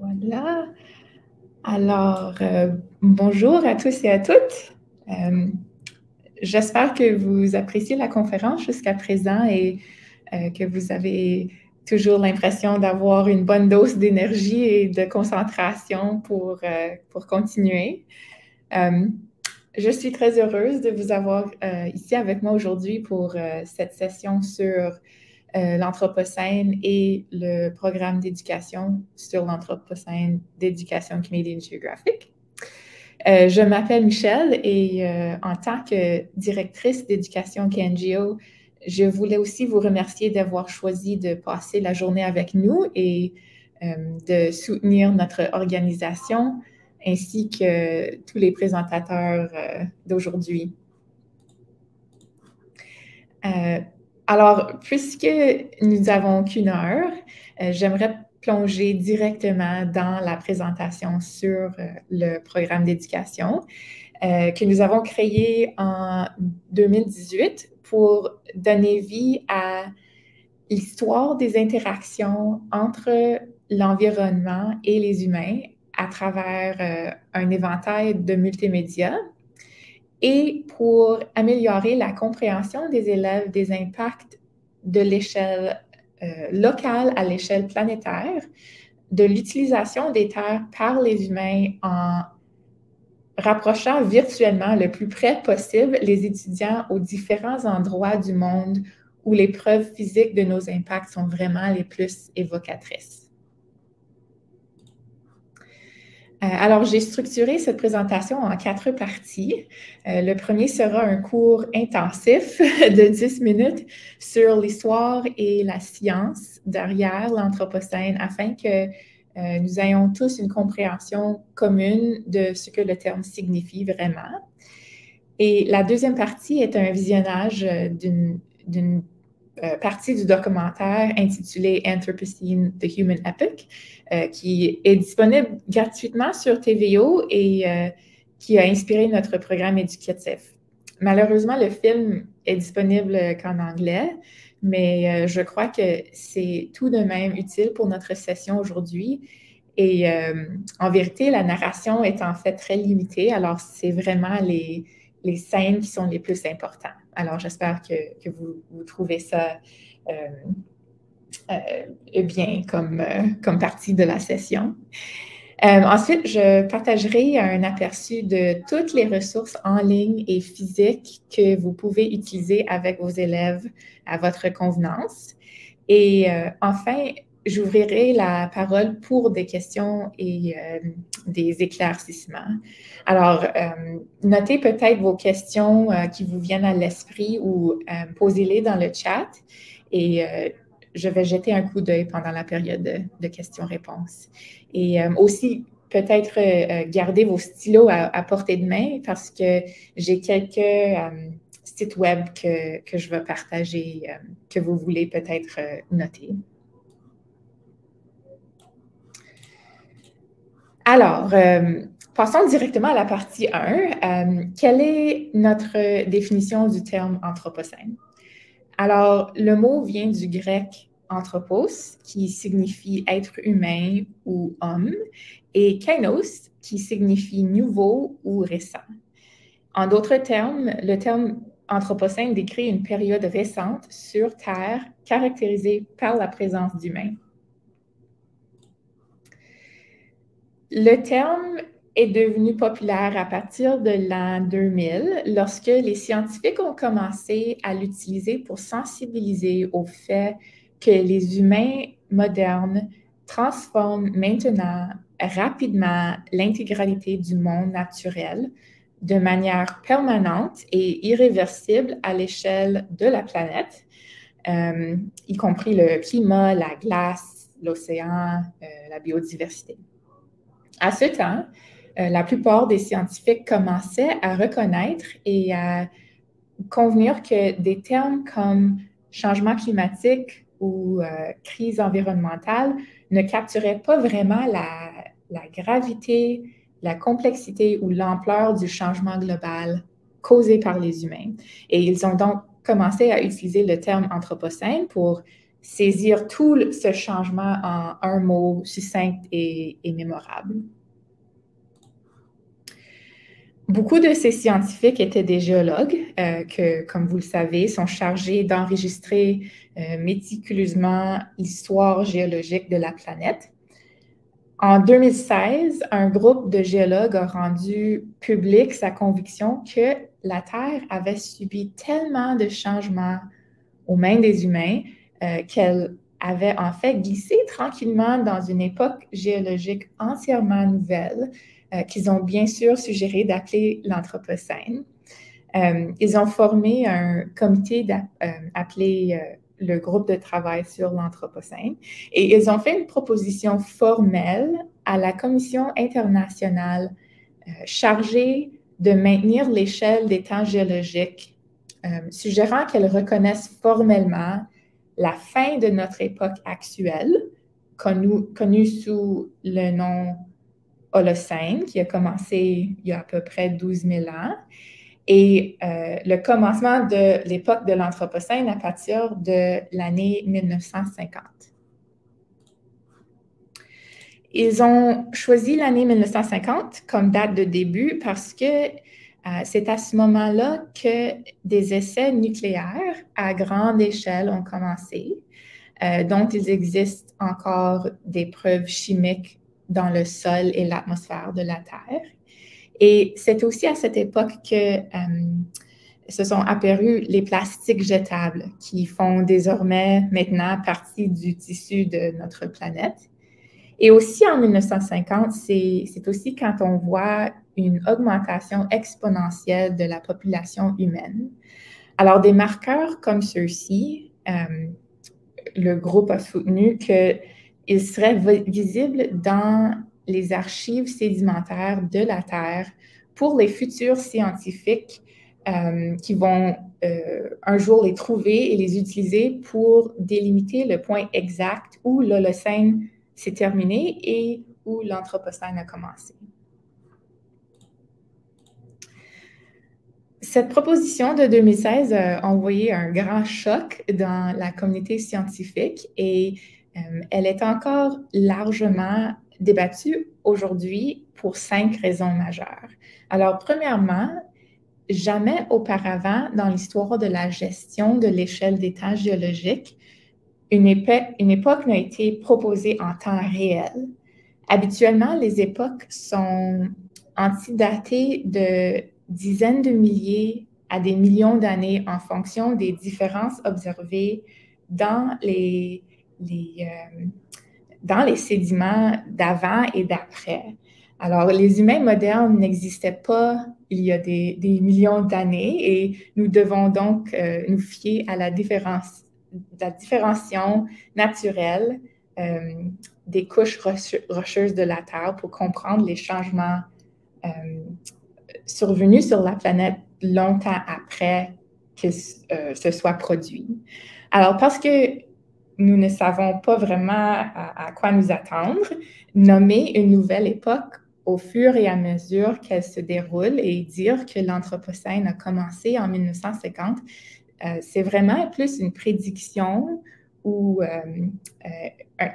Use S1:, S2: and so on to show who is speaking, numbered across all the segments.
S1: Voilà. Alors, bonjour à tous et à toutes. J'espère que vous appréciez la conférence jusqu'à présent et que vous avez toujours l'impression d'avoir une bonne dose d'énergie et de concentration pour continuer. Je suis très heureuse de vous avoir ici avec moi aujourd'hui pour cette session sur l'Anthropocène et le programme d'éducation sur l'Anthropocène d'éducation Canadian Geographic. Je m'appelle Michelle et en tant que directrice d'éducation KNGO, je voulais aussi vous remercier d'avoir choisi de passer la journée avec nous et de soutenir notre organisation ainsi que tous les présentateurs d'aujourd'hui. Alors, puisque nous n'avons qu'une heure, j'aimerais plonger directement dans la présentation sur le programme d'éducation que nous avons créé en 2018 pour donner vie à l'histoire des interactions entre l'environnement et les humains à travers un éventail de multimédia et pour améliorer la compréhension des élèves des impacts de l'échelle locale à l'échelle planétaire, de l'utilisation des terres par les humains en rapprochant virtuellement le plus près possible les étudiants aux différents endroits du monde où les preuves physiques de nos impacts sont vraiment les plus évocatrices. Alors, j'ai structuré cette présentation en 4 parties. Le premier sera un cours intensif de 10 minutes sur l'histoire et la science derrière l'Anthropocène afin que nous ayons tous une compréhension commune de ce que le terme signifie vraiment. Et la deuxième partie est un visionnage d'une partie du documentaire intitulé Anthropocene, The Human Epic, qui est disponible gratuitement sur TVO et qui a inspiré notre programme éducatif. Malheureusement, le film est disponible qu'en anglais, mais je crois que c'est tout de même utile pour notre session aujourd'hui. Et en vérité, la narration est en fait très limitée, alors c'est vraiment les scènes qui sont les plus importantes. Alors, j'espère que vous trouvez ça bien comme partie de la session. Ensuite, je partagerai un aperçu de toutes les ressources en ligne et physiques que vous pouvez utiliser avec vos élèves à votre convenance. Et enfin, j'ouvrirai la parole pour des questions et des éclaircissements. Alors, notez peut-être vos questions qui vous viennent à l'esprit ou posez-les dans le chat et je vais jeter un coup d'œil pendant la période de questions-réponses. Et aussi, peut-être garder vos stylos à portée de main parce que j'ai quelques sites web que je vais partager, que vous voulez peut-être noter. Alors, passons directement à la partie 1. Quelle est notre définition du terme anthropocène? Alors, le mot vient du grec anthropos, qui signifie être humain ou homme, et kainos, qui signifie nouveau ou récent. En d'autres termes, le terme anthropocène décrit une période récente sur Terre caractérisée par la présence d'humains. Le terme est devenu populaire à partir de l'an 2000, lorsque les scientifiques ont commencé à l'utiliser pour sensibiliser au fait que les humains modernes transforment maintenant rapidement l'intégralité du monde naturel de manière permanente et irréversible à l'échelle de la planète, y compris le climat, la glace, l'océan, la biodiversité. À ce temps, la plupart des scientifiques commençaient à reconnaître et à convenir que des termes comme changement climatique ou crise environnementale ne capturaient pas vraiment la gravité, la complexité ou l'ampleur du changement global causé par les humains. Et ils ont donc commencé à utiliser le terme anthropocène pour saisir tout ce changement en un mot succinct et mémorable. Beaucoup de ces scientifiques étaient des géologues que, comme vous le savez, sont chargés d'enregistrer méticuleusement l'histoire géologique de la planète. En 2016, un groupe de géologues a rendu public sa conviction que la Terre avait subi tellement de changements aux mains des humains qu'elle avait en fait glissé tranquillement dans une époque géologique entièrement nouvelle qu'ils ont bien sûr suggéré d'appeler l'Anthropocène. Ils ont formé un comité appelé le groupe de travail sur l'Anthropocène et ils ont fait une proposition formelle à la Commission internationale chargée de maintenir l'échelle des temps géologiques, suggérant qu'elle reconnaisse formellement la fin de notre époque actuelle, connue sous le nom Holocène, qui a commencé il y a à peu près 12 000 ans, et le commencement de l'époque de l'Anthropocène à partir de l'année 1950. Ils ont choisi l'année 1950 comme date de début parce que c'est à ce moment-là que des essais nucléaires à grande échelle ont commencé, dont il existe encore des preuves chimiques dans le sol et l'atmosphère de la Terre. Et c'est aussi à cette époque que se sont apparus les plastiques jetables qui font désormais maintenant partie du tissu de notre planète. Et aussi en 1950, c'est aussi quand on voit une augmentation exponentielle de la population humaine. Alors, des marqueurs comme ceux-ci, le groupe a soutenu qu'ils seraient visibles dans les archives sédimentaires de la Terre pour les futurs scientifiques qui vont un jour les trouver et les utiliser pour délimiter le point exact où l'Holocène s'est terminé et où l'Anthropocène a commencé. Cette proposition de 2016 a envoyé un grand choc dans la communauté scientifique et elle est encore largement débattue aujourd'hui pour 5 raisons majeures. Alors, premièrement, jamais auparavant dans l'histoire de la gestion de l'échelle des temps géologiques, une époque n'a été proposée en temps réel. Habituellement, les époques sont antidatées de dizaines de milliers à des millions d'années en fonction des différences observées dans les sédiments d'avant et d'après. Alors, les humains modernes n'existaient pas il y a des millions d'années et nous devons donc nous fier à la différenciation naturelle des couches rocheuses de la Terre pour comprendre les changements survenus sur la planète longtemps après que ce soit produit. Alors, parce que nous ne savons pas vraiment à quoi nous attendre, nommer une nouvelle époque au fur et à mesure qu'elle se déroule et dire que l'Anthropocène a commencé en 1950, c'est vraiment plus une prédiction ou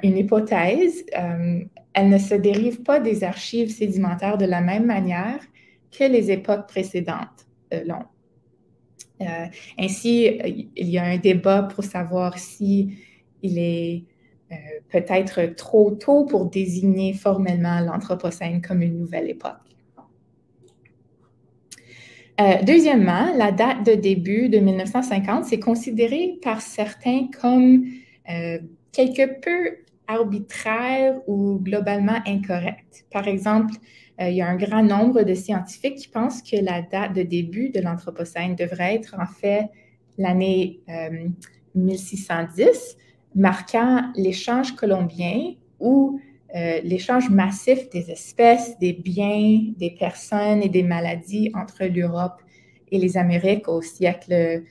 S1: une hypothèse. Elle ne se dérive pas des archives sédimentaires de la même manière que les époques précédentes l'ont. Ainsi, il y a un débat pour savoir si il est peut-être trop tôt pour désigner formellement l'Anthropocène comme une nouvelle époque. Deuxièmement, la date de début de 1950, c'est considéré par certains comme quelque peu arbitraire ou globalement incorrect. Par exemple, il y a un grand nombre de scientifiques qui pensent que la date de début de l'Anthropocène devrait être en fait l'année 1610, marquant l'échange colombien ou l'échange massif des espèces, des biens, des personnes et des maladies entre l'Europe et les Amériques au siècle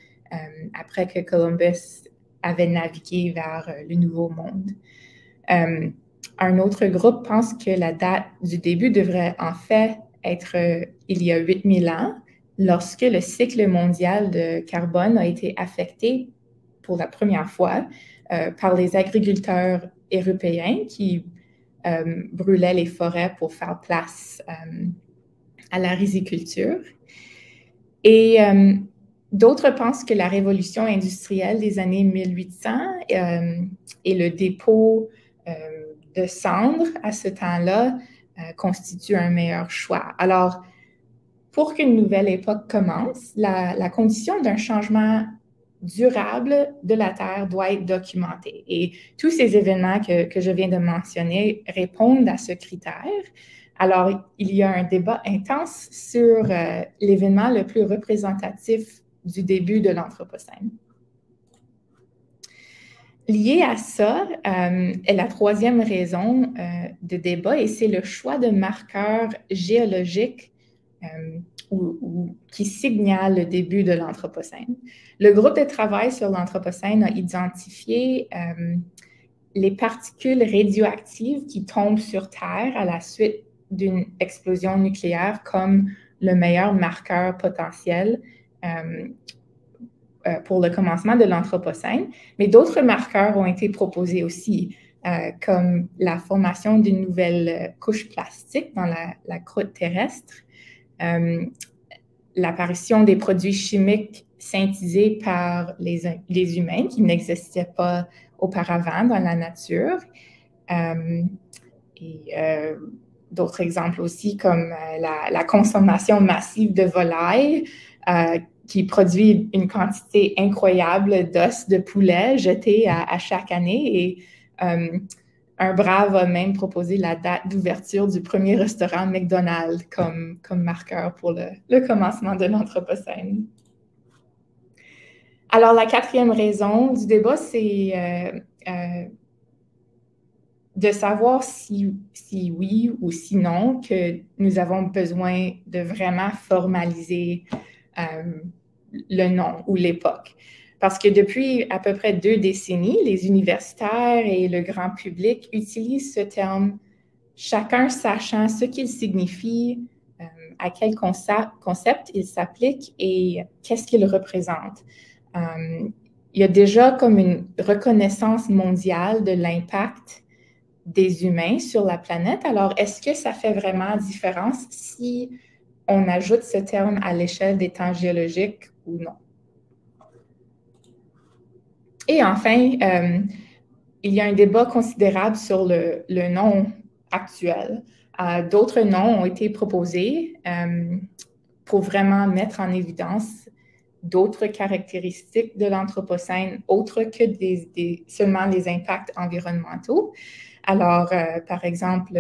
S1: après que Columbus avait navigué vers le Nouveau Monde. Un autre groupe pense que la date du début devrait en fait être il y a 8000 ans, lorsque le cycle mondial de carbone a été affecté pour la première fois par les agriculteurs européens qui brûlaient les forêts pour faire place à la riziculture. Et d'autres pensent que la révolution industrielle des années 1800 et le dépôt de cendres à ce temps-là constituent un meilleur choix. Alors, pour qu'une nouvelle époque commence, la condition d'un changement durable de la Terre doit être documentée. Et tous ces événements que je viens de mentionner répondent à ce critère. Alors, il y a un débat intense sur l'événement le plus représentatif du début de l'Anthropocène. Lié à ça est la troisième raison de débat, et c'est le choix de marqueurs géologiques qui signalent le début de l'Anthropocène. Le groupe de travail sur l'Anthropocène a identifié les particules radioactives qui tombent sur Terre à la suite d'une explosion nucléaire comme le meilleur marqueur potentiel pour le commencement de l'Anthropocène, mais d'autres marqueurs ont été proposés aussi, comme la formation d'une nouvelle couche plastique dans la croûte terrestre, l'apparition des produits chimiques synthétisés par les humains qui n'existaient pas auparavant dans la nature, et d'autres exemples aussi comme la consommation massive de volailles qui produit une quantité incroyable d'os de poulet jetés à chaque année. Et un brave a même proposé la date d'ouverture du premier restaurant McDonald's comme marqueur pour le commencement de l'Anthropocène. Alors, la quatrième raison du débat, c'est de savoir si oui ou si non que nous avons besoin de vraiment formaliser le nom ou l'époque. Parce que depuis à peu près 2 décennies, les universitaires et le grand public utilisent ce terme, chacun sachant ce qu'il signifie, à quel concept il s'applique et qu'est-ce qu'il représente. Il y a déjà comme une reconnaissance mondiale de l'impact des humains sur la planète. Alors, est-ce que ça fait vraiment différence si on ajoute ce terme à l'échelle des temps géologiques ou non? Et enfin, il y a un débat considérable sur le nom actuel. D'autres noms ont été proposés pour vraiment mettre en évidence d'autres caractéristiques de l'Anthropocène autres que seulement les impacts environnementaux. Alors, par exemple,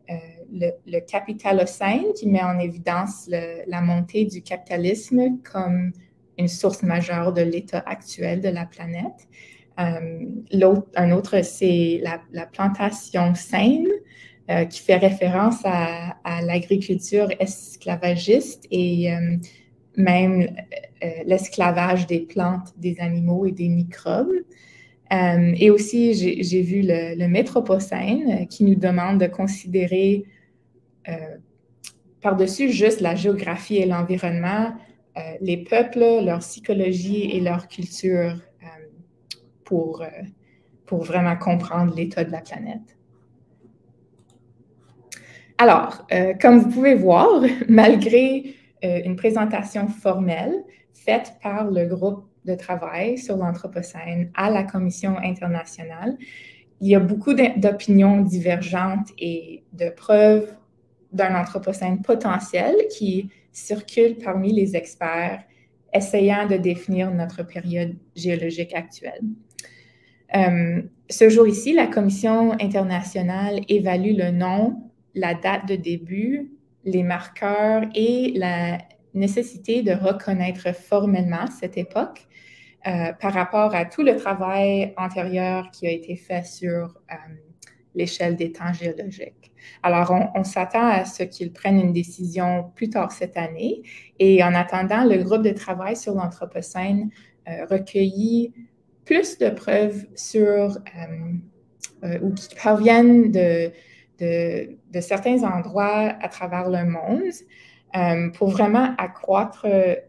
S1: le Capitalocène qui met en évidence la montée du capitalisme comme une source majeure de l'état actuel de la planète. Un autre, c'est la plantation saine, qui fait référence à l'agriculture esclavagiste et même l'esclavage des plantes, des animaux et des microbes. Et aussi, j'ai vu le Métropocène qui nous demande de considérer par-dessus juste la géographie et l'environnement, les peuples, leur psychologie et leur culture pour vraiment comprendre l'état de la planète. Alors, comme vous pouvez voir, malgré une présentation formelle faite par le groupe de travail sur l'Anthropocène à la Commission internationale, il y a beaucoup d'opinions divergentes et de preuves d'un Anthropocène potentiel qui circulent parmi les experts essayant de définir notre période géologique actuelle. Ce jour ici, la Commission internationale évalue le nom, la date de début, les marqueurs et la nécessité de reconnaître formellement cette époque par rapport à tout le travail antérieur qui a été fait sur l'échelle des temps géologiques. Alors, on s'attend à ce qu'ils prennent une décision plus tard cette année. Et en attendant, le groupe de travail sur l'Anthropocène recueillit plus de preuves ou qui proviennent de certains endroits à travers le monde pour vraiment accroître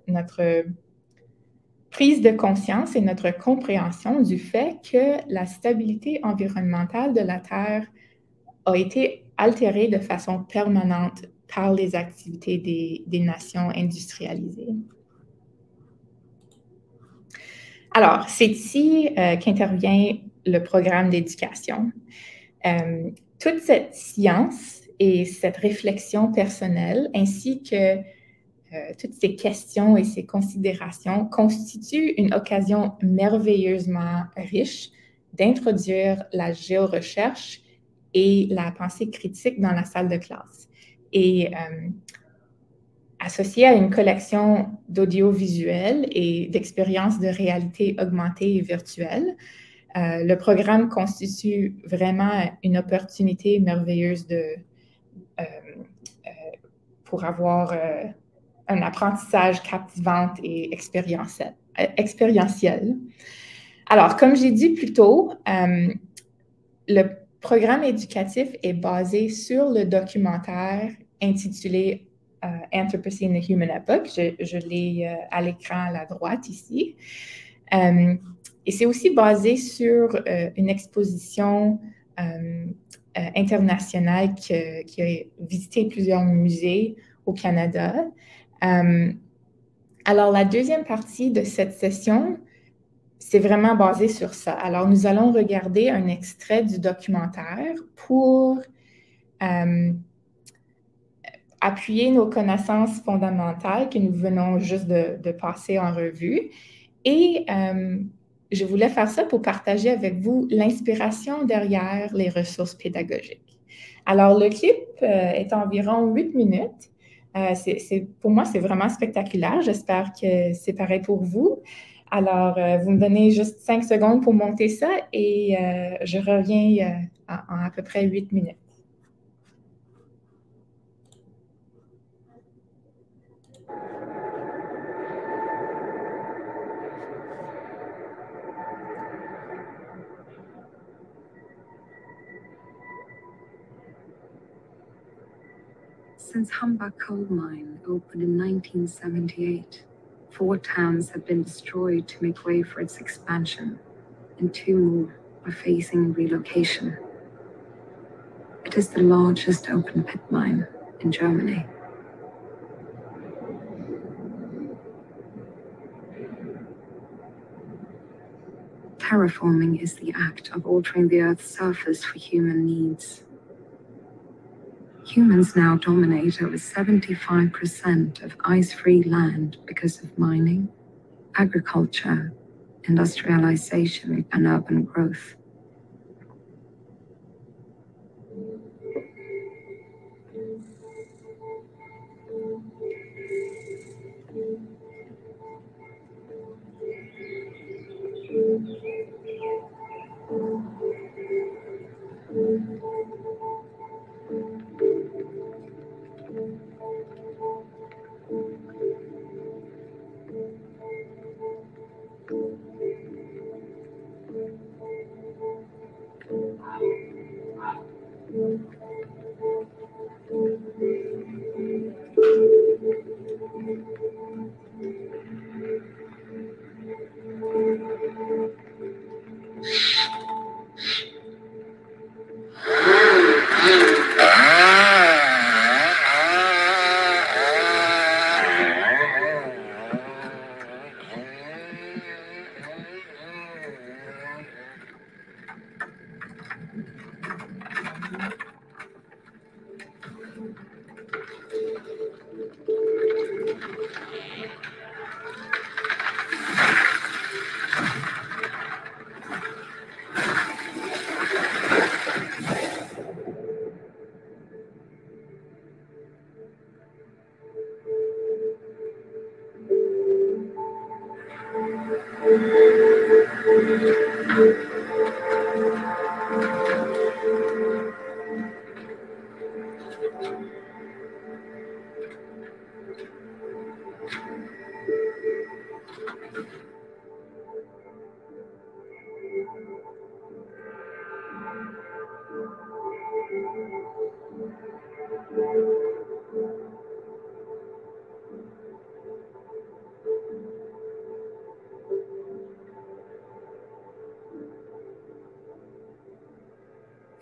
S1: notre prise de conscience et notre compréhension du fait que la stabilité environnementale de la Terre a été altérée de façon permanente par les activités des nations industrialisées. Alors, c'est ici qu'intervient le programme d'éducation. Toute cette science et cette réflexion personnelle, ainsi que toutes ces questions et ces considérations constituent une occasion merveilleusement riche d'introduire la géorecherche et la pensée critique dans la salle de classe. Et associé à une collection d'audiovisuels et d'expériences de réalité augmentée et virtuelle, le programme constitue vraiment une opportunité merveilleuse pour avoir un apprentissage captivant et expérientiel. Alors, comme j'ai dit plus tôt, le programme éducatif est basé sur le documentaire intitulé Anthropocene, the Human Epoch. Je l'ai à l'écran à la droite ici. Et c'est aussi basé sur une exposition internationale qui a visité plusieurs musées au Canada. Alors, la deuxième partie de cette session, c'est vraiment basé sur ça. Alors, nous allons regarder un extrait du documentaire pour appuyer nos connaissances fondamentales que nous venons juste de passer en revue. Et je voulais faire ça pour partager avec vous l'inspiration derrière les ressources pédagogiques. Alors, le clip est environ 8 minutes. Pour moi, c'est vraiment spectaculaire. J'espère que c'est pareil pour vous. Alors, vous me donnez juste 5 secondes pour monter ça et je reviens en à peu près 8 minutes.
S2: Since Humber Coal Mine opened in 1978, 4 towns have been destroyed to make way for its expansion, and 2 more are facing relocation. It is the largest open pit mine in Germany. Terraforming is the act of altering the Earth's surface for human needs. Humans now dominate over 75% of ice-free land because of mining, agriculture, industrialization, and urban growth.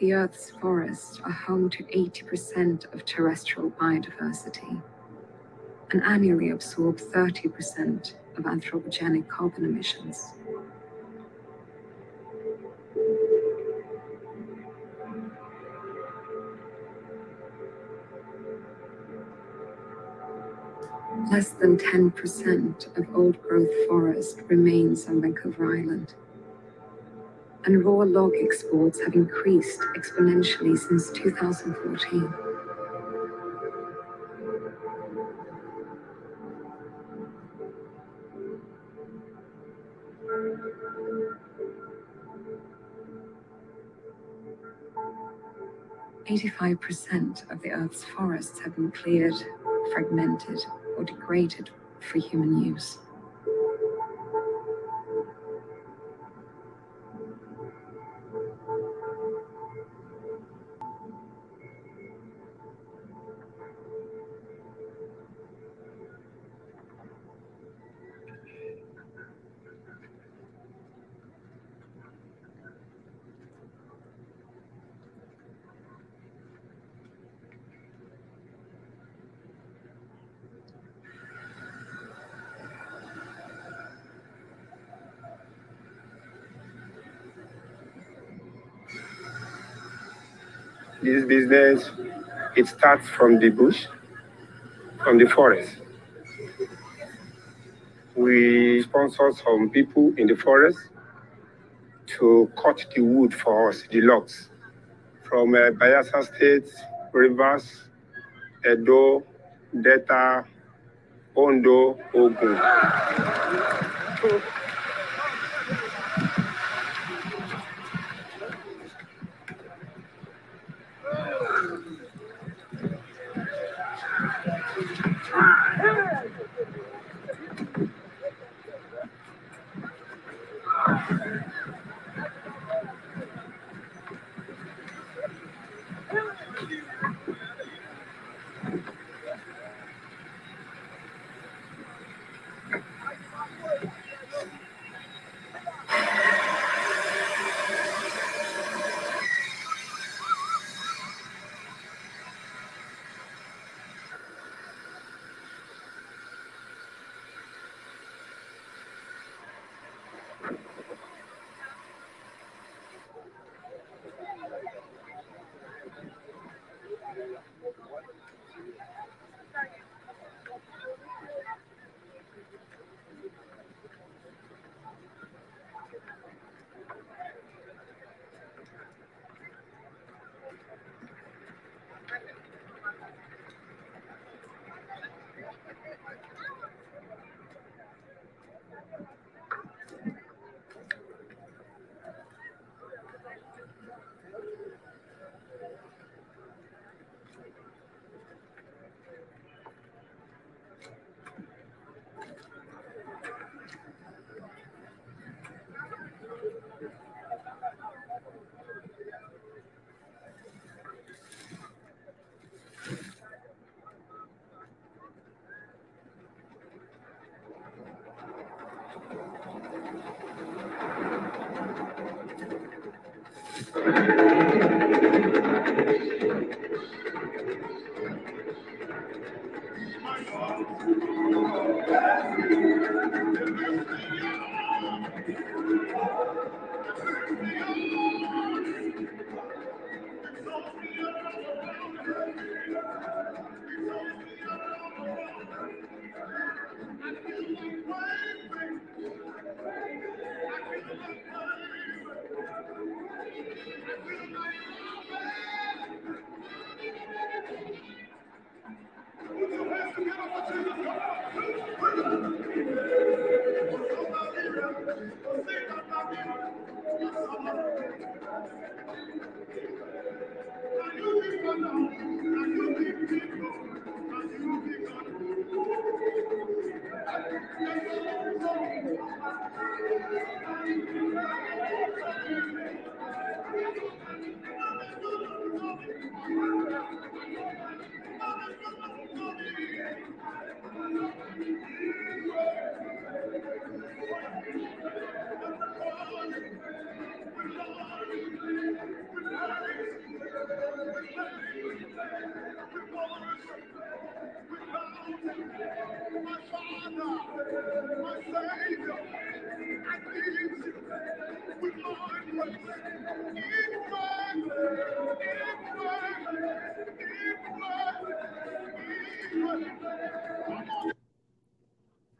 S2: The Earth's forests are home to 80% of terrestrial biodiversity and annually absorb 30% of anthropogenic carbon emissions. Less than 10% of old-growth forest remains on Vancouver Island, and raw log exports have increased exponentially since 2014. "85% of the Earth's forests have been cleared, fragmented, or degraded for human use.
S3: This business, it starts from the bush, from the forest. We sponsor some people in the forest to cut the wood for us, the logs, from Bayelsa State, Rivers, Edo, Delta, Ondo, Ogun.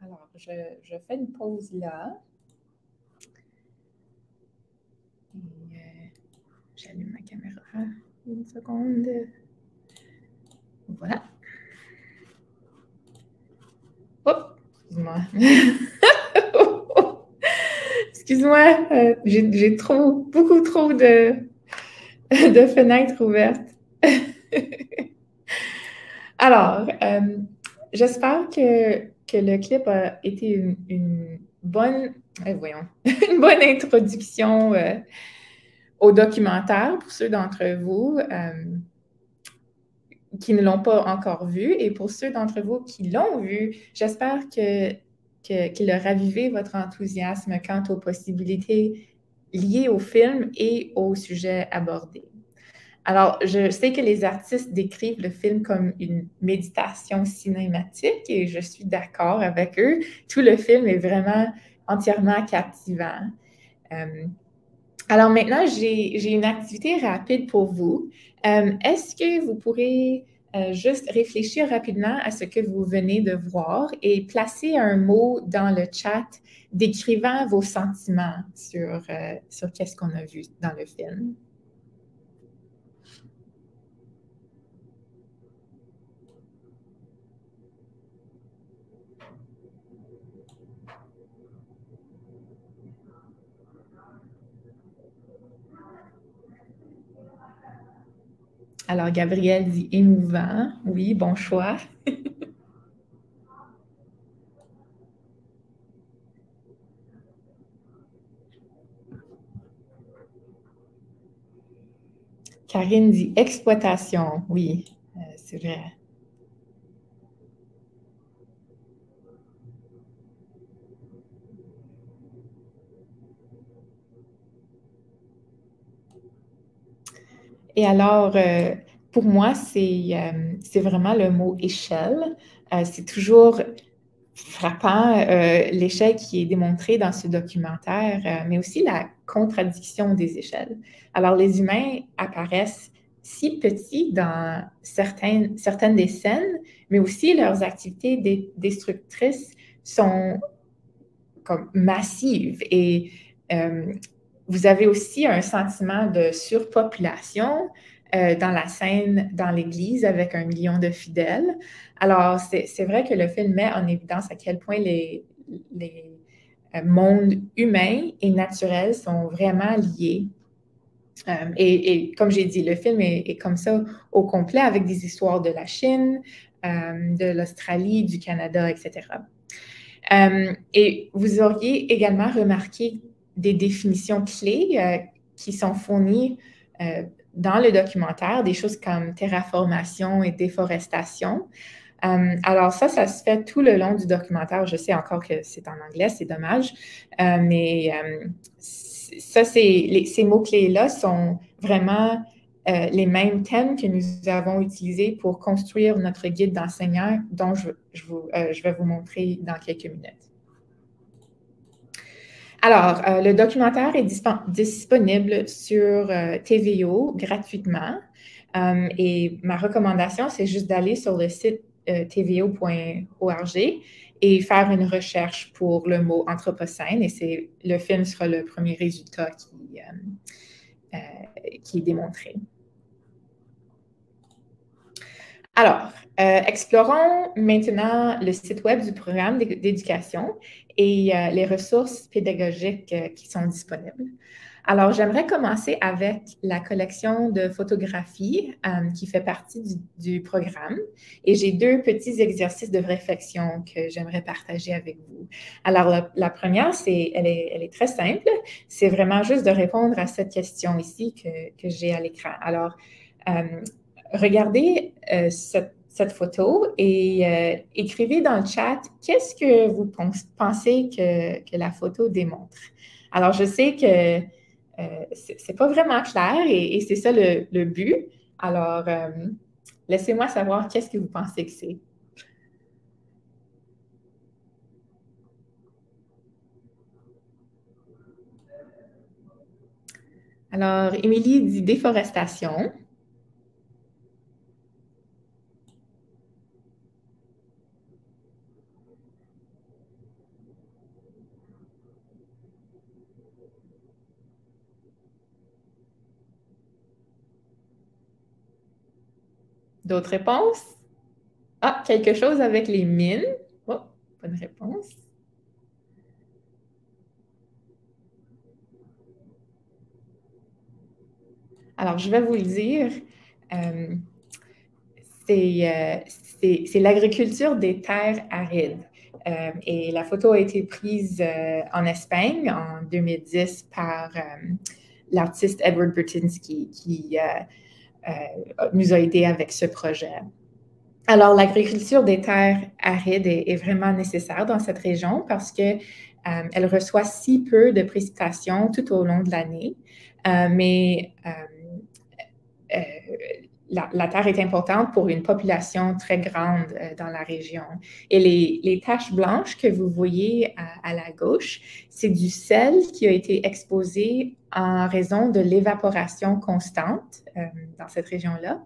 S1: Alors, je fais une pause là. Et j'allume ma caméra. Une seconde. Voilà. Hop! Excuse-moi. Excuse-moi, j'ai beaucoup trop de fenêtres ouvertes. Alors, j'espère que le clip a été une bonne, une bonne introduction au documentaire pour ceux d'entre vous qui ne l'ont pas encore vu. Et pour ceux d'entre vous qui l'ont vu, j'espère qu'il a ravivé votre enthousiasme quant aux possibilités liées au film et au sujet abordé. Alors, je sais que les artistes décrivent le film comme une méditation cinématique et je suis d'accord avec eux. Tout le film est vraiment entièrement captivant. Alors maintenant, j'ai une activité rapide pour vous. Est-ce que vous pourrez juste réfléchir rapidement à ce que vous venez de voir et placer un mot dans le chat décrivant vos sentiments sur qu'est-ce qu'on a vu dans le film? Alors, Gabriel dit émouvant. Oui, bon choix. Karine dit exploitation. Oui, c'est vrai. Et alors, pour moi, c'est vraiment le mot échelle. C'est toujours frappant l'échelle qui est démontrée dans ce documentaire, mais aussi la contradiction des échelles. Alors, les humains apparaissent si petits dans certaines des scènes, mais aussi leurs activités destructrices sont comme massives. Et vous avez aussi un sentiment de surpopulation dans la scène dans l'Église avec 1 million de fidèles. Alors, c'est vrai que le film met en évidence à quel point les mondes humains et naturels sont vraiment liés. Et comme j'ai dit, le film est comme ça au complet avec des histoires de la Chine, de l'Australie, du Canada, etc. Et vous auriez également remarqué des définitions clés qui sont fournies dans le documentaire, des choses comme terraformation et déforestation. Alors ça se fait tout le long du documentaire. Je sais encore que c'est en anglais, c'est dommage, mais ça, ces mots-clés-là sont vraiment les mêmes thèmes que nous avons utilisés pour construire notre guide d'enseignants dont je vais vous montrer dans quelques minutes. Alors, le documentaire est disponible sur TVO gratuitement et ma recommandation, c'est juste d'aller sur le site tvo.org et faire une recherche pour le mot Anthropocène et le film sera le premier résultat qui est démontré. Alors, explorons maintenant le site web du programme d'éducation et les ressources pédagogiques qui sont disponibles. Alors, j'aimerais commencer avec la collection de photographies qui fait partie du programme et j'ai 2 petits exercices de réflexion que j'aimerais partager avec vous. Alors, la première, elle est très simple. C'est vraiment juste de répondre à cette question ici que j'ai à l'écran. Alors, regardez cette photo et écrivez dans le chat qu'est-ce que vous pensez que la photo démontre. Alors, je sais que c'est pas vraiment clair et c'est ça le but. Alors, Laissez-moi savoir qu'est-ce que vous pensez que c'est. Alors, Émilie dit déforestation. D'autres réponses? Ah, quelque chose avec les mines. Oh, bonne réponse. Alors, je vais vous le dire. C'est l'agriculture des terres arides. Et la photo a été prise en Espagne en 2010 par l'artiste Edward Burtynsky qui nous a aidés avec ce projet. Alors, l'agriculture des terres arides est vraiment nécessaire dans cette région parce qu'elle reçoit si peu de précipitations tout au long de l'année, mais la terre est importante pour une population très grande dans la région. Et les taches blanches que vous voyez à la gauche, c'est du sel qui a été exposé en raison de l'évaporation constante dans cette région-là.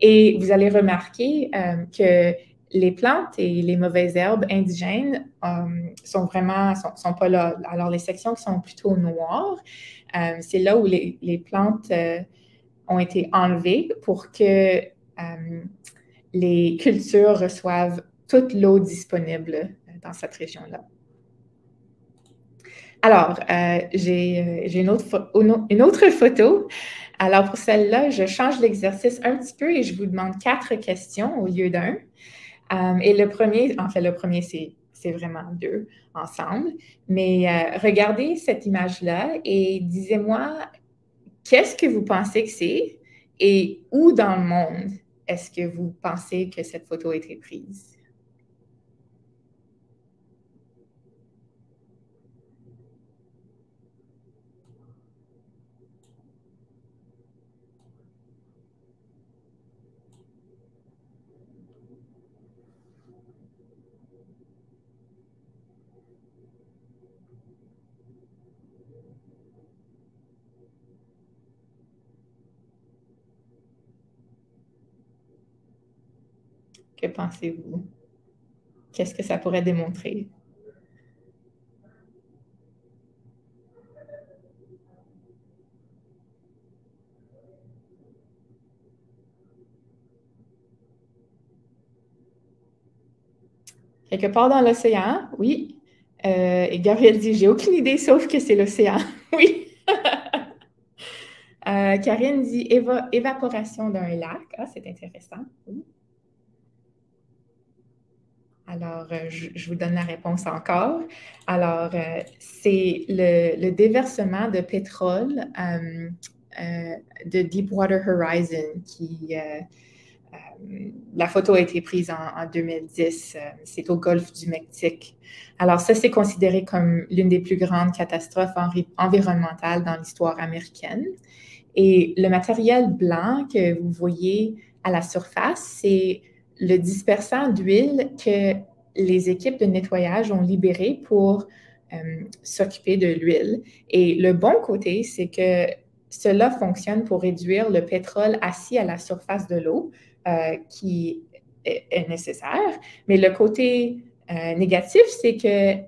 S1: Et vous allez remarquer que les plantes et les mauvaises herbes indigènes sont pas là. Alors, les sections qui sont plutôt noires, c'est là où les plantes ont été enlevées pour que les cultures reçoivent toute l'eau disponible dans cette région-là. Alors, j'ai une autre photo. Alors, pour celle-là, je change l'exercice un petit peu et je vous demande 4 questions au lieu d'un. Et le premier, c'est vraiment 2 ensemble. Mais regardez cette image-là et disez-moi qu'est-ce que vous pensez que c'est et où dans le monde est-ce que vous pensez que cette photo a été prise? Que pensez-vous? Qu'est-ce que ça pourrait démontrer? Quelque part dans l'océan, oui. Et Gabriel dit, j'ai aucune idée, sauf que c'est l'océan. Oui. Karine dit, évaporation d'un lac. Ah, c'est intéressant. Oui. Alors, je vous donne la réponse encore. Alors, c'est le déversement de pétrole de Deepwater Horizon qui... la photo a été prise en 2010. C'est au golfe du Mexique. Alors, ça, c'est considéré comme l'une des plus grandes catastrophes environnementales dans l'histoire américaine. Et le matériel blanc que vous voyez à la surface, c'est le dispersant d'huile que les équipes de nettoyage ont libéré pour s'occuper de l'huile. Et le bon côté, c'est que cela fonctionne pour réduire le pétrole assis à la surface de l'eau, qui est nécessaire. Mais le côté négatif, c'est que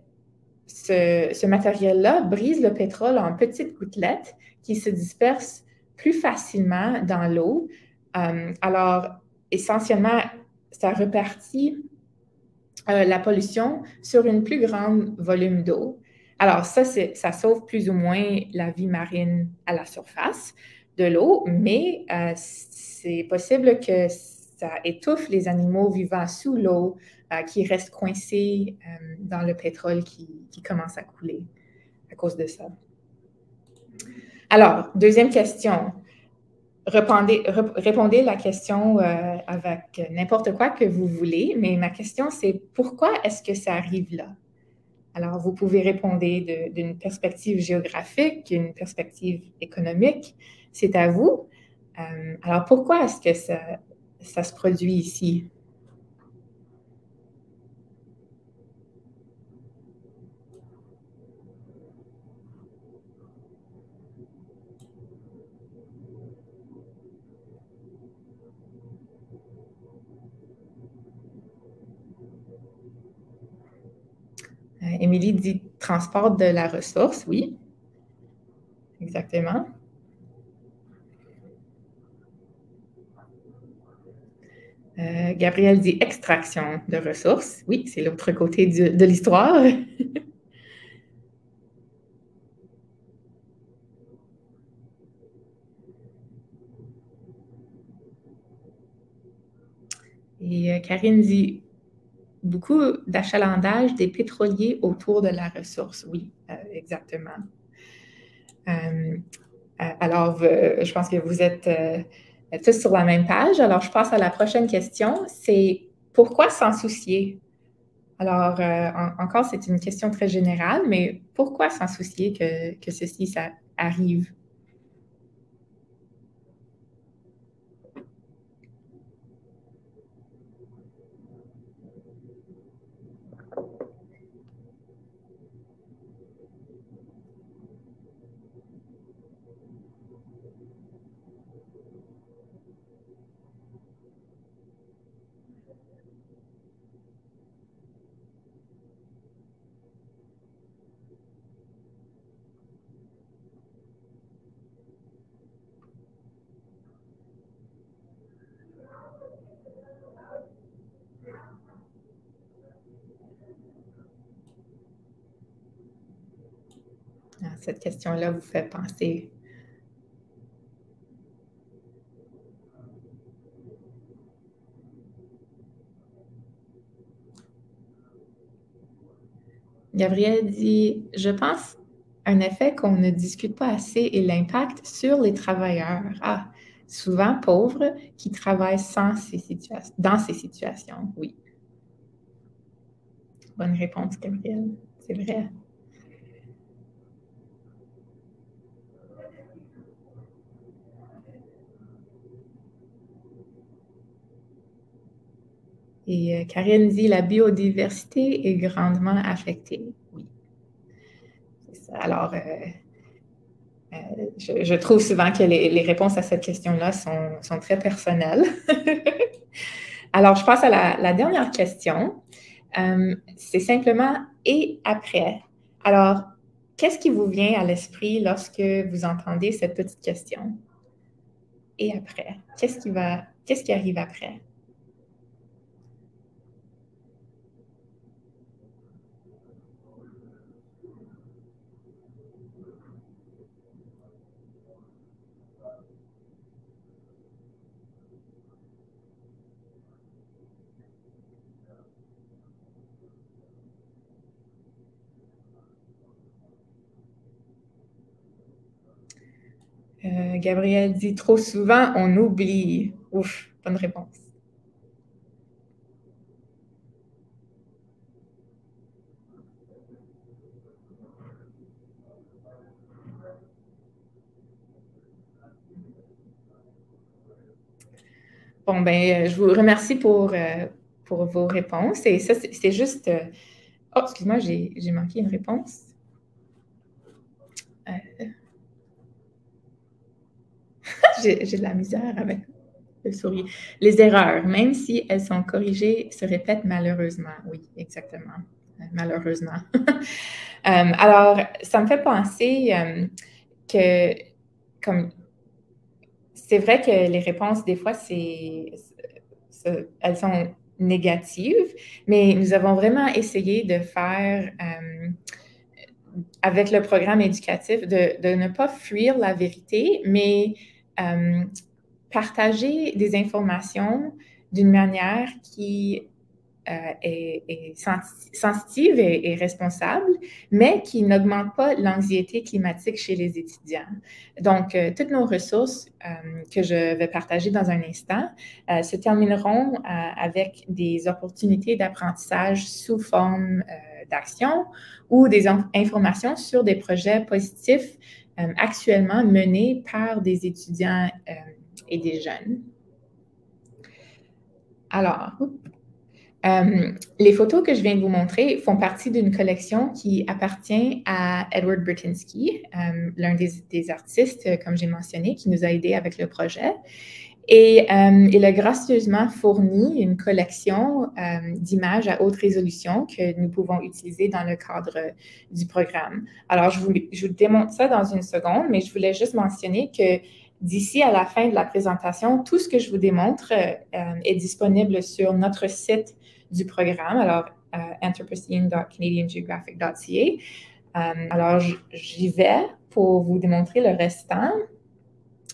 S1: ce matériel-là brise le pétrole en petites gouttelettes qui se dispersent plus facilement dans l'eau. Alors, essentiellement, ça repartit la pollution sur une plus grande volume d'eau. Alors, ça sauve plus ou moins la vie marine à la surface de l'eau, mais c'est possible que ça étouffe les animaux vivant sous l'eau qui restent coincés dans le pétrole qui commence à couler à cause de ça. Alors, deuxième question. Répondez la question avec n'importe quoi que vous voulez, mais ma question, c'est pourquoi est-ce que ça arrive là? Alors, vous pouvez répondre d'une perspective géographique, d'une perspective économique, c'est à vous. Alors, pourquoi est-ce que ça se produit ici. Émilie dit « transport de la ressource », oui, exactement. Gabrielle dit « extraction de ressources », oui, c'est l'autre côté de l'histoire. Et Karine dit « beaucoup d'achalandage des pétroliers autour de la ressource ». Oui, exactement. Alors, je pense que vous êtes tous sur la même page. Alors, je passe à la prochaine question. C'est « pourquoi s'en soucier ?» Alors, encore, c'est une question très générale, mais pourquoi s'en soucier que ceci, ça arrive? Cette question-là vous fait penser. Gabrielle dit « Je pense un effet qu'on ne discute pas assez est l'impact sur les travailleurs, souvent pauvres, qui travaillent dans ces situations. » Oui. Bonne réponse, Gabrielle. C'est vrai. Et Karine dit « La biodiversité est grandement affectée. » Oui. C'est ça. Alors, je trouve souvent que les réponses à cette question-là sont très personnelles. Alors, je passe à la dernière question. C'est simplement « et après ». Alors, qu'est-ce qui vous vient à l'esprit lorsque vous entendez cette petite question? Et après? Qu'est-ce qui arrive après? Gabrielle dit « Trop souvent, on oublie. » Ouf, bonne réponse. Bon, ben, je vous remercie pour vos réponses. Et ça, c'est juste... Oh, excuse-moi, j'ai manqué une réponse. J'ai de la misère avec le souris. Les erreurs, même si elles sont corrigées, se répètent malheureusement. Oui, exactement. Malheureusement. Alors, ça me fait penser que, comme, c'est vrai que les réponses, des fois, elles sont négatives, mais nous avons vraiment essayé de faire, avec le programme éducatif, de ne pas fuir la vérité, mais partager des informations d'une manière qui est sensitive et responsable, mais qui n'augmente pas l'anxiété climatique chez les étudiants. Donc, toutes nos ressources que je vais partager dans un instant se termineront avec des opportunités d'apprentissage sous forme d'action ou des informations sur des projets positifs actuellement menés par des étudiants et des jeunes. Alors, les photos que je viens de vous montrer font partie d'une collection qui appartient à Edward Burtynsky, l'un des artistes, comme j'ai mentionné, qui nous a aidés avec le projet. Et il a gracieusement fourni une collection d'images à haute résolution que nous pouvons utiliser dans le cadre du programme. Alors, je vous démontre ça dans une seconde, mais je voulais juste mentionner que d'ici à la fin de la présentation, tout ce que je vous démontre est disponible sur notre site du programme, alors anthropocene.canadiangeographic.ca. Alors, j'y vais pour vous démontrer le restant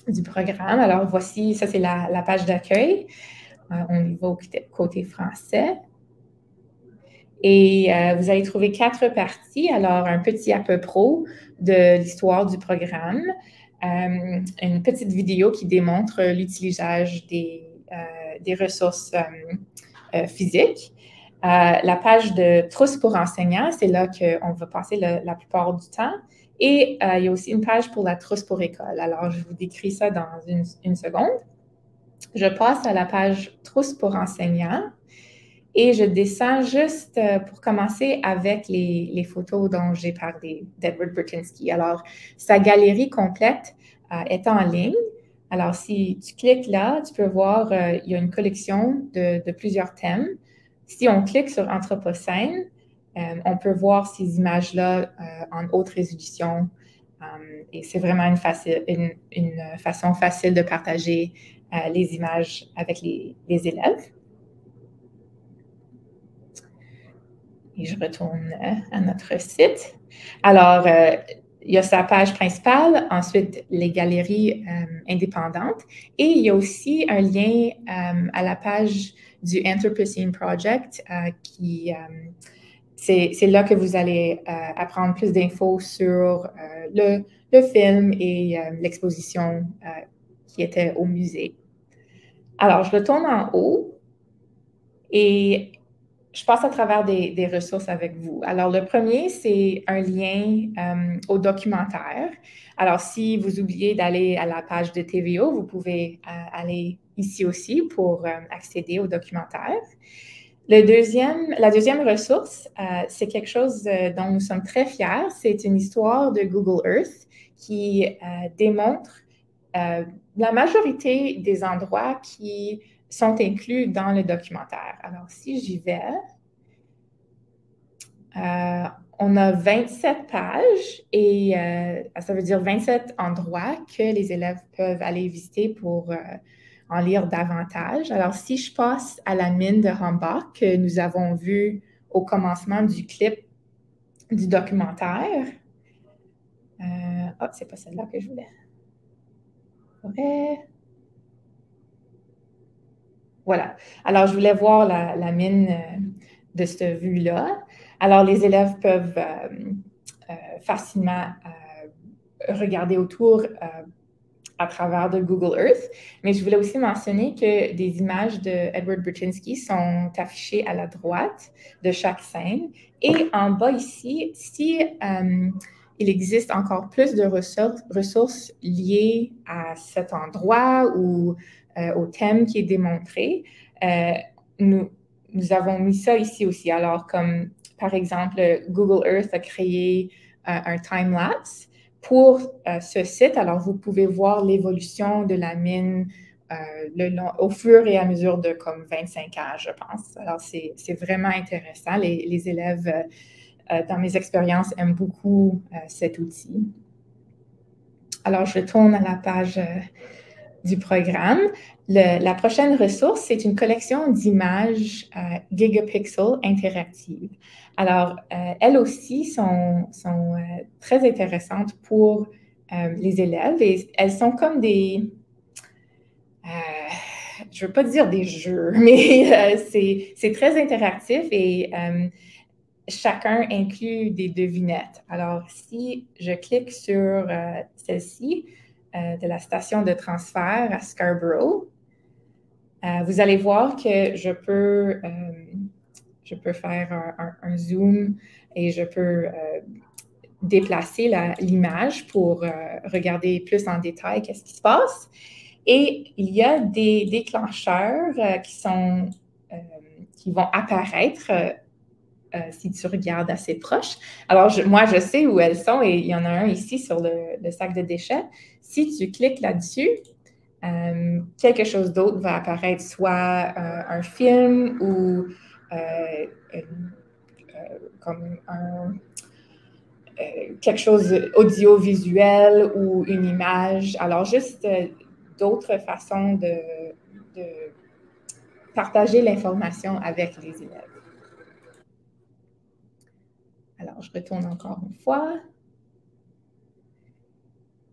S1: du programme. Alors, voici, ça c'est la page d'accueil. On y va au côté français. Et vous allez trouver 4 parties. Alors, un petit à peu près de l'histoire du programme, une petite vidéo qui démontre l'utilisation des ressources physiques. La page de trousse pour enseignants, c'est là qu'on va passer la plupart du temps. Et il y a aussi une page pour la trousse pour école. Alors, je vous décris ça dans une seconde. Je passe à la page trousse pour enseignants et je descends juste pour commencer avec les photos dont j'ai parlé d'Edward Burtynsky. Alors, sa galerie complète est en ligne. Alors, si tu cliques là, tu peux voir, il y a une collection de plusieurs thèmes. Si on clique sur Anthropocène, on peut voir ces images-là en haute résolution et c'est vraiment une façon facile de partager les images avec les élèves. Et je retourne à notre site. Alors, il y a sa page principale, ensuite les galeries indépendantes et il y a aussi un lien à la page du Anthropocene Project c'est là que vous allez apprendre plus d'infos sur le film et l'exposition qui était au musée. Alors, je retourne en haut et je passe à travers des ressources avec vous. Alors, le premier, c'est un lien au documentaire. Alors, si vous oubliez d'aller à la page de TVO, vous pouvez aller ici aussi pour accéder au documentaire. La deuxième ressource, c'est quelque chose dont nous sommes très fiers. C'est une histoire de Google Earth qui démontre la majorité des endroits qui sont inclus dans le documentaire. Alors, si j'y vais, on a 27 pages et ça veut dire 27 endroits que les élèves peuvent aller visiter pour en lire davantage. Alors, si je passe à la mine de Hambach que nous avons vue au commencement du clip du documentaire, c'est pas celle-là que je voulais. Voilà. Alors, je voulais voir la mine de cette vue-là. Alors, les élèves peuvent facilement regarder autour à travers de Google Earth, mais je voulais aussi mentionner que des images de Edward Burtynsky sont affichées à la droite de chaque scène. Et en bas ici, si il existe encore plus de ressources liées à cet endroit ou au thème qui est démontré, nous avons mis ça ici aussi. Alors, comme par exemple, Google Earth a créé un time-lapse pour ce site. Alors, vous pouvez voir l'évolution de la mine au fur et à mesure de comme 25 ans, je pense. Alors, c'est vraiment intéressant. Les élèves, dans mes expériences, aiment beaucoup cet outil. Alors, je tourne à la page du programme. La prochaine ressource, c'est une collection d'images gigapixels interactives. Alors, elles aussi sont très intéressantes pour les élèves et elles sont comme des... je ne veux pas dire des jeux, mais c'est très interactif et chacun inclut des devinettes. Alors, si je clique sur celle-ci, de la station de transfert à Scarborough, vous allez voir que je peux faire un zoom et je peux déplacer l'image pour regarder plus en détail qu'est-ce qui se passe. Et il y a des déclencheurs qui sont qui vont apparaître si tu regardes assez proche. Alors, moi, je sais où elles sont et il y en a un ici sur le sac de déchets. Si tu cliques là-dessus, quelque chose d'autre va apparaître, soit un film ou comme quelque chose audiovisuel ou une image. Alors, juste d'autres façons de partager l'information avec les élèves. Alors, je retourne encore une fois.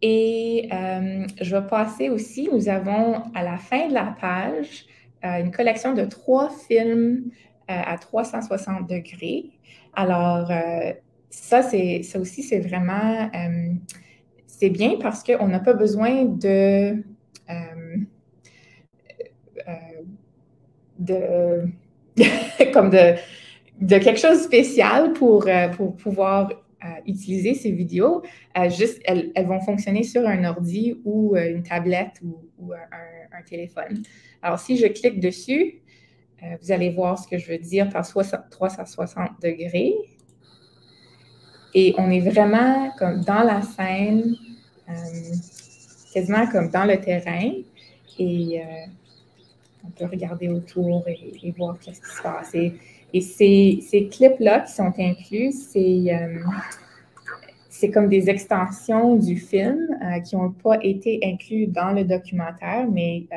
S1: Et je vais passer aussi, nous avons à la fin de la page une collection de 3 films à 360 degrés. Alors, ça aussi, c'est vraiment, c'est bien parce qu'on n'a pas besoin de comme de quelque chose de spécial pour pouvoir utiliser ces vidéos. Juste, elles vont fonctionner sur un ordi ou une tablette ou un téléphone. Alors, si je clique dessus, vous allez voir ce que je veux dire par 360 degrés. Et on est vraiment comme dans la scène, quasiment comme dans le terrain. Et on peut regarder autour et voir qu'est-ce qui se passe. Et ces clips-là qui sont inclus, c'est comme des extensions du film qui n'ont pas été inclus dans le documentaire, mais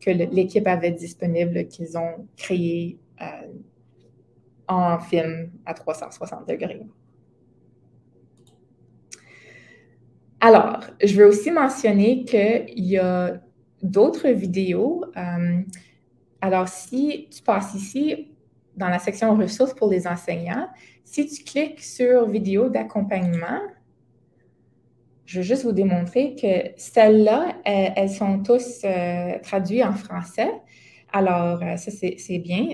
S1: que l'équipe avait disponible, qu'ils ont créé en film à 360 degrés. Alors, je veux aussi mentionner qu'il y a d'autres vidéos. Alors, si tu passes ici, dans la section ressources pour les enseignants, si tu cliques sur vidéo d'accompagnement, je veux juste vous démontrer que celles-là, elles sont tous traduites en français. Alors, ça, c'est bien.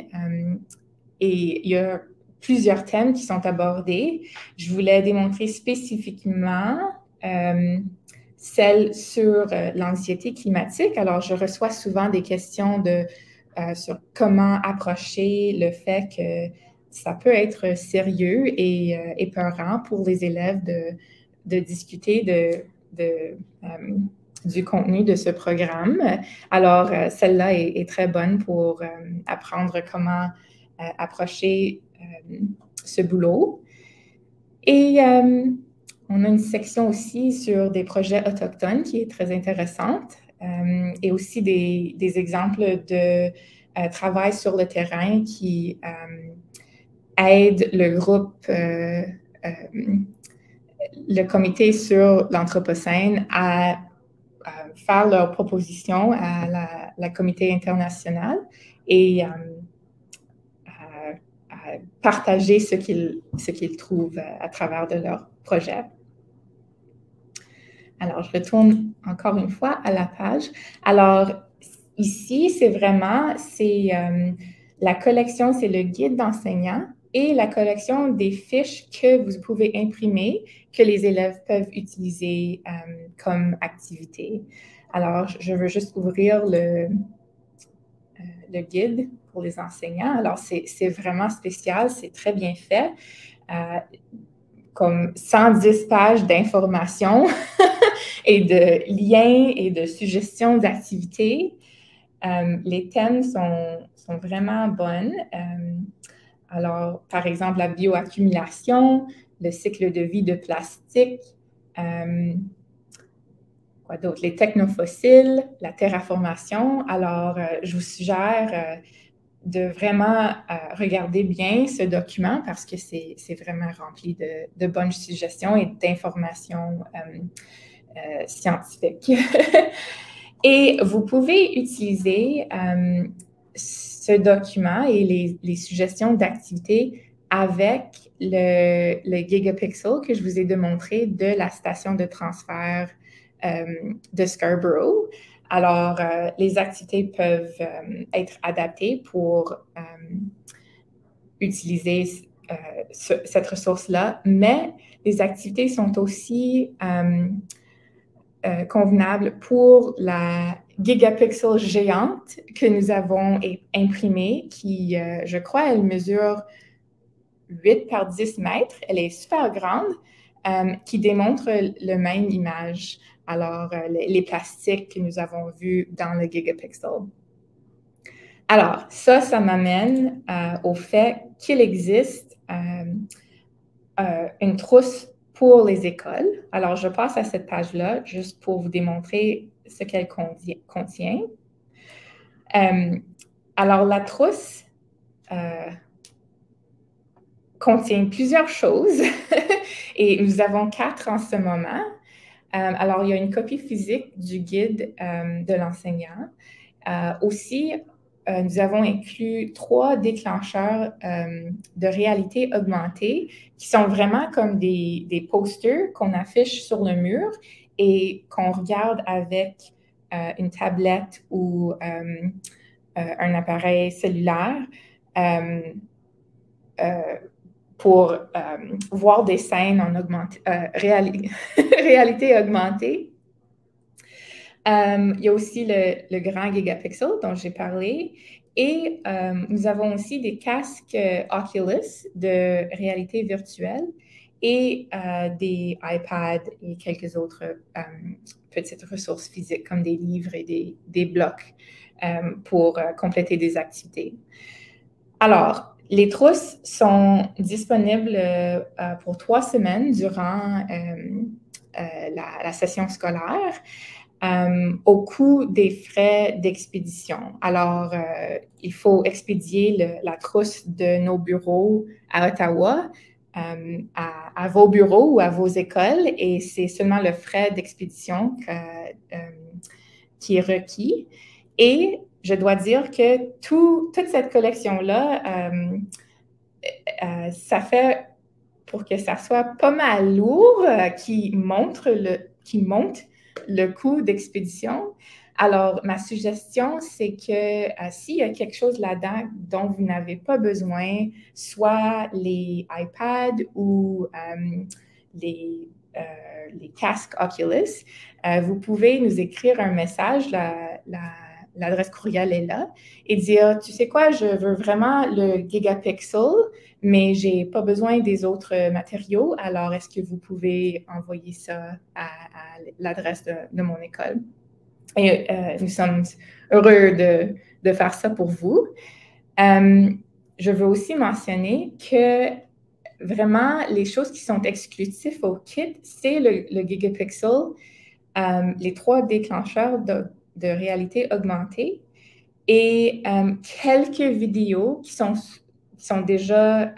S1: Et il y a plusieurs thèmes qui sont abordés. Je voulais démontrer spécifiquement celle sur l'anxiété climatique. Alors, je reçois souvent des questions sur comment approcher le fait que ça peut être sérieux et épeurant pour les élèves de discuter du contenu de ce programme. Alors, celle-là est très bonne pour apprendre comment approcher ce boulot. Et on a une section aussi sur des projets autochtones qui est très intéressante et aussi des exemples de travail sur le terrain qui aident le groupe, le comité sur l'Anthropocène à faire leurs propositions à la comité internationale et à partager ce qu'ils trouvent à travers de leur projet. Alors, je retourne encore une fois à la page. Alors, ici, c'est vraiment, la collection, c'est le guide d'enseignants et la collection des fiches que vous pouvez imprimer, que les élèves peuvent utiliser comme activité. Alors, je veux juste ouvrir le guide pour les enseignants. Alors, c'est vraiment spécial, c'est très bien fait. Comme 110 pages d'informations et de liens et de suggestions d'activités. Les thèmes sont vraiment bonnes. Alors, par exemple, la bioaccumulation, le cycle de vie de plastique, quoi d'autre? Les technofossiles, la terraformation. Alors, je vous suggère de vraiment regarder bien ce document parce que c'est vraiment rempli de bonnes suggestions et d'informations scientifiques. Et vous pouvez utiliser ce document et les suggestions d'activités avec le gigapixel que je vous ai démontré de la station de transfert de Scarborough. Alors, les activités peuvent être adaptées pour utiliser cette ressource-là, mais les activités sont aussi convenables pour la gigapixels géante que nous avons imprimée, qui, je crois, elle mesure 8 par 10 mètres. Elle est super grande, qui démontre la même image. Alors, les plastiques que nous avons vus dans le gigapixel. Alors, ça m'amène au fait qu'il existe une trousse pour les écoles. Alors, je passe à cette page-là juste pour vous démontrer ce qu'elle contient. Alors, la trousse contient plusieurs choses et nous avons 4 en ce moment. Alors, il y a une copie physique du guide de l'enseignant. Aussi, nous avons inclus 3 déclencheurs de réalité augmentée qui sont vraiment comme des posters qu'on affiche sur le mur et qu'on regarde avec une tablette ou un appareil cellulaire pour voir des scènes en réalité augmentée. Il y a aussi le grand gigapixel dont j'ai parlé et nous avons aussi des casques Oculus de réalité virtuelle et des iPads et quelques autres petites ressources physiques comme des livres et des blocs pour compléter des activités. Alors, les trousses sont disponibles pour 3 semaines durant la session scolaire. Au coût des frais d'expédition. Alors, il faut expédier la trousse de nos bureaux à Ottawa à vos bureaux ou à vos écoles et c'est seulement le frais d'expédition qui est requis. Et je dois dire que toute cette collection-là, ça fait pour que ça soit pas mal lourd, qui monte le coût d'expédition. Alors, ma suggestion, c'est que s'il y a quelque chose là-dedans dont vous n'avez pas besoin, soit les iPads ou les casques Oculus, vous pouvez nous écrire un message, l'adresse courriel est là, et dire, tu sais quoi, je veux vraiment le gigapixel, mais je n'ai pas besoin des autres matériaux, alors est-ce que vous pouvez envoyer ça à l'adresse de mon école? Et nous sommes heureux de faire ça pour vous. Je veux aussi mentionner que vraiment, les choses qui sont exclusives au kit, c'est le gigapixel, les 3 déclencheurs de réalité augmentée et quelques vidéos qui sont déjà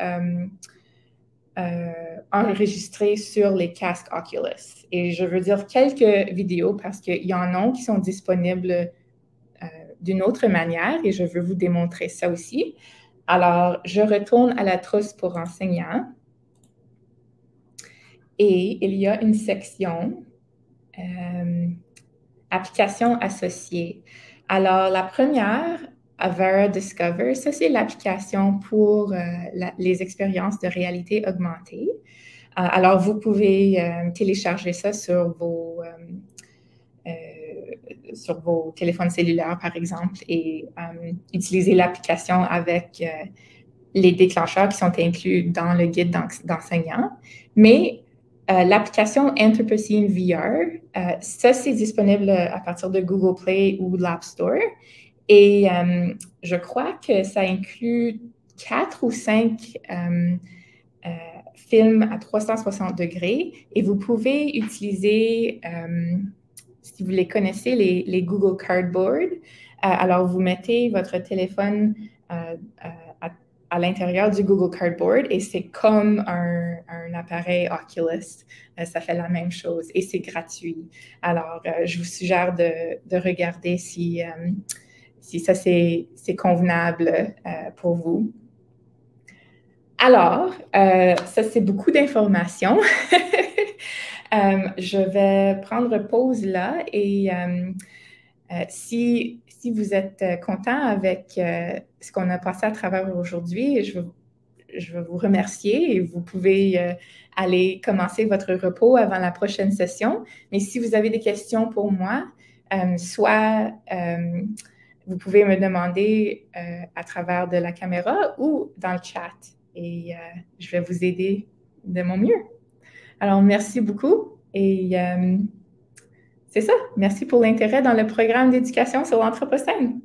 S1: enregistrées sur les casques Oculus. Et je veux dire quelques vidéos parce qu'il y en a qui sont disponibles d'une autre manière et je veux vous démontrer ça aussi. Alors, je retourne à la trousse pour enseignants et il y a une section applications associées. Alors, la première, Avera Discover, ça c'est l'application pour les expériences de réalité augmentée. Alors, vous pouvez télécharger ça sur vos téléphones cellulaires, par exemple, et utiliser l'application avec les déclencheurs qui sont inclus dans le guide d'enseignant. Mais l'application Anthropocene VR, ça, c'est disponible à partir de Google Play ou l'App Store. Et je crois que ça inclut 4 ou 5 films à 360 degrés. Et vous pouvez utiliser, si vous les connaissez, les Google Cardboard. Alors, vous mettez votre téléphone à l'intérieur du Google Cardboard et c'est comme un appareil Oculus. Ça fait la même chose et c'est gratuit. Alors, je vous suggère de regarder si ça c'est convenable pour vous. Alors, ça c'est beaucoup d'informations. Je vais prendre pause là et si vous êtes content avec ce qu'on a passé à travers aujourd'hui, je veux vous remercier et vous pouvez aller commencer votre repos avant la prochaine session. Mais si vous avez des questions pour moi, soit vous pouvez me demander à travers de la caméra ou dans le chat. Et je vais vous aider de mon mieux. Alors, merci beaucoup. Et c'est ça. Merci pour l'intérêt dans le programme d'éducation sur l'Anthropocène.